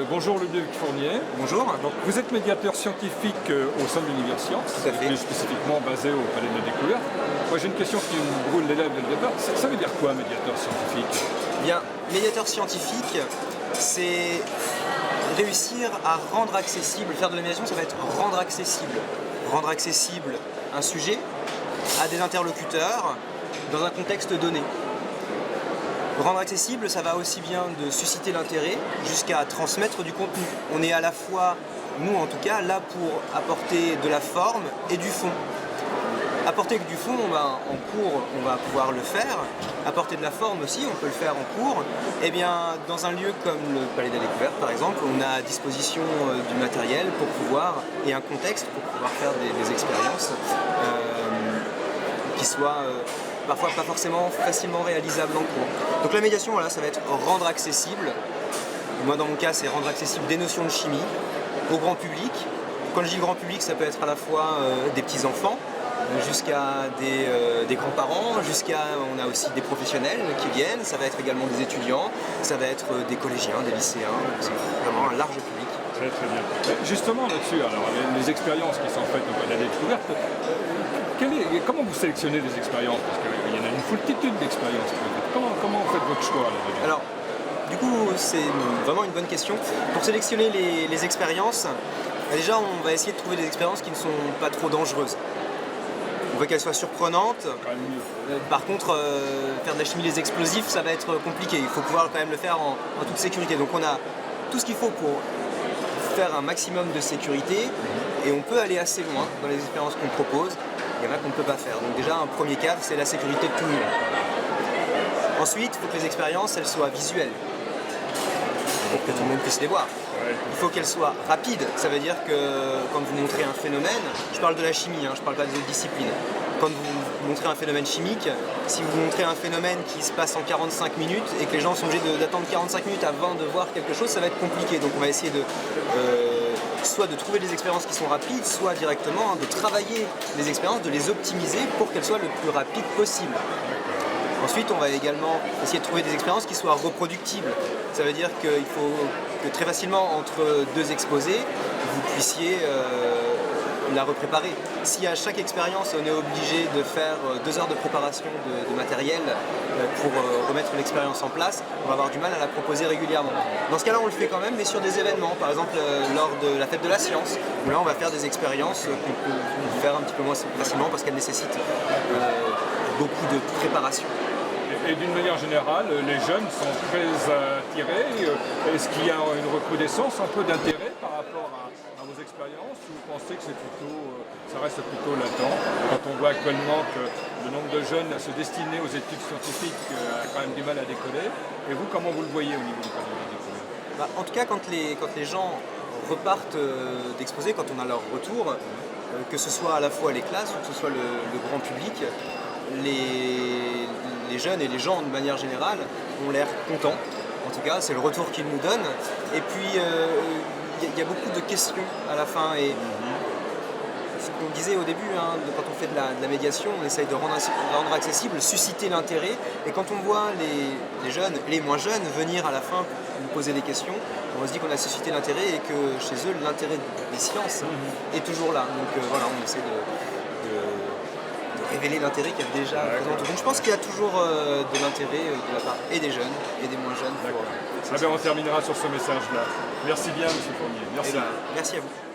Bonjour Ludovic Fournier. Bonjour. Donc, vous êtes médiateur scientifique au sein de l'Univers Science, Tout à fait. plus spécifiquement basé au Palais de la Découverte. Moi j'ai une question qui me brûle les lèvres dès le départ. Ça veut dire quoi médiateur scientifique? Bien, médiateur scientifique, c'est réussir à rendre accessible, faire de la médiation, ça va être rendre accessible un sujet à des interlocuteurs dans un contexte donné. Rendre accessible, ça va aussi bien de susciter l'intérêt jusqu'à transmettre du contenu. On est à la fois, nous en tout cas, là pour apporter de la forme et du fond. Apporter du fond, en cours, on va pouvoir le faire. Apporter de la forme aussi, on peut le faire en cours. Eh bien, dans un lieu comme le Palais de la Découverte, par exemple, on a à disposition du matériel pour pouvoir, et un contexte pour pouvoir faire des expériences qui soient parfois pas forcément facilement réalisables en cours. Donc la médiation, voilà, ça va être rendre accessible. Moi, dans mon cas, c'est rendre accessible des notions de chimie au grand public. Quand je dis grand public, ça peut être à la fois des petits-enfants, jusqu'à des grands-parents, on a aussi des professionnels qui viennent, ça va être également des étudiants, ça va être des collégiens, des lycéens, c'est vraiment un large public. Très très bien. Justement là-dessus, alors les expériences qui sont faites au Palais de la Découverte, comment vous sélectionnez les expériences? Parce qu'il y en a une foultitude d'expériences. Comment vous faites votre choix là-dedans? Alors, du coup, c'est vraiment une bonne question. Pour sélectionner les expériences, déjà on va essayer de trouver des expériences qui ne sont pas trop dangereuses. On veut qu'elles soient surprenantes. Par contre, faire de la chimie des explosifs, ça va être compliqué. Il faut pouvoir quand même le faire en toute sécurité. Donc on a tout ce qu'il faut pour faire un maximum de sécurité et on peut aller assez loin dans les expériences qu'on propose. Il y en a qu'on ne peut pas faire. Donc déjà, un premier cadre, c'est la sécurité de tout le monde. Ensuite, il faut que les expériences, elles soient visuelles, pour que tout le monde puisse les voir. Il faut qu'elles soient rapides. Ça veut dire que quand vous montrez un phénomène, je parle de la chimie, je ne parle pas des autres disciplines. Quand vous montrez un phénomène chimique, si vous montrez un phénomène qui se passe en 45 minutes et que les gens sont obligés d'attendre 45 minutes avant de voir quelque chose, ça va être compliqué. Donc on va essayer soit de trouver des expériences qui sont rapides, soit directement de travailler les expériences, de les optimiser pour qu'elles soient le plus rapides possible. Ensuite, on va également essayer de trouver des expériences qui soient reproductibles. Ça veut dire qu'il faut que très facilement, entre deux exposés, vous puissiez la repréparer. Si à chaque expérience, on est obligé de faire 2 heures de préparation de matériel pour remettre l'expérience en place, on va avoir du mal à la proposer régulièrement. Dans ce cas-là, on le fait quand même, mais sur des événements, par exemple lors de la fête de la science, où là, on va faire des expériences qu'on peut faire un petit peu moins facilement parce qu'elles nécessitent beaucoup de préparation. Et d'une manière générale, les jeunes sont très attirés. Est-ce qu'il y a une recrudescence, un peu d'intérêt par rapport à vos expériences, ou vous pensez que ça reste plutôt latent? Quand on voit actuellement que le nombre de jeunes à se destiner aux études scientifiques a quand même du mal à décoller. Et vous, comment vous le voyez au niveau du Palais de la Découverte? En tout cas, quand les gens repartent d'exposer, quand on a leur retour, que ce soit à la fois les classes ou que ce soit le grand public, les jeunes et les gens de manière générale ont l'air contents. En tout cas, c'est le retour qu'ils nous donnent. Et puis, il y a beaucoup de questions à la fin. Et ce qu'on disait au début, quand on fait de la médiation, on essaye de rendre accessible, susciter l'intérêt. Et quand on voit les jeunes, les moins jeunes, venir à la fin nous poser des questions, on se dit qu'on a suscité l'intérêt et que chez eux, l'intérêt des sciences est toujours là. Donc voilà, on essaie de révéler l'intérêt qu'il y a déjà présent. Donc je pense qu'il y a toujours de l'intérêt de la part et des jeunes et des moins jeunes. On terminera sur ce message-là. Merci bien, M. Fournier. Merci. Merci à vous.